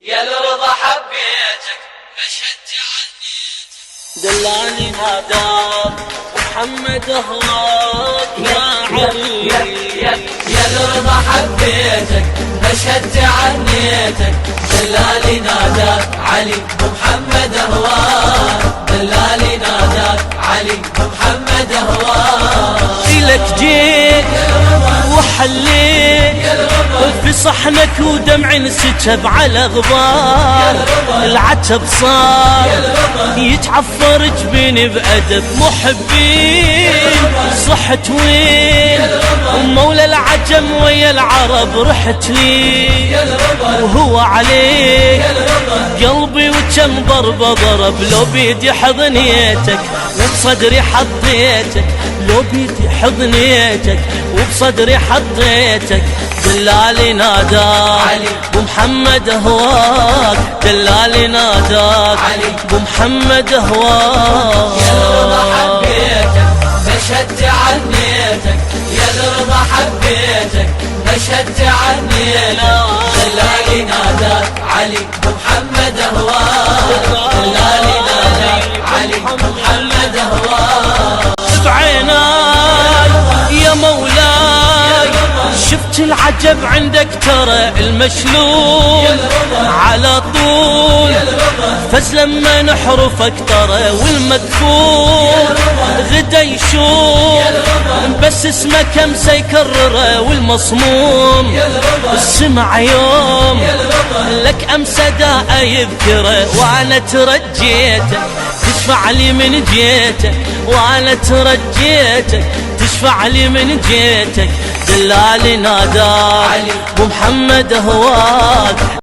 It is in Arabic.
يا الرضا حبيتك مشهدت عنيتك دلاني ناداك محمد هواك يا علي يا الرضا حبيتك مشهدت عنيتك دلالي ناداك علي محمد هواك دلالي ناداك علي محمد هواك إلك جيت وحليت في صحنك ودمع انسكب على غبار العتب صار يتعفر جبيني بأدب محبين صحت وين ومولى العجم ويا العرب رحت لي وهو عليك قلبي وكم ضربة ضرب لو بيدي حضنيتك وبصدري حطيتك لو بيدي حضنيتك وبصدري حطيتك دلالي ناداك بمحمد هواك دلالي ناداك بمحمد هواك يا الرضا حبيتك مشهدت عنيتك يا الرضا حبيتك مشهدت عنيتك دلالي ناداك علي بمحمد هواك دلالي ناداك علي بمحمد هواك بعيناي يا مولاي شفت العجب عندك ترى المشلول على طول فز لما نحرفك ترى والمكفول غدا يشوف بس اسمك امسى يكرره والمصموم السمع يوم لك امسى داء يذكره وانا ترجيتك تشفع لي من جيتك وانا ترجيتك تشفع لي من جيتك دلالي ناداك بمحمد هواك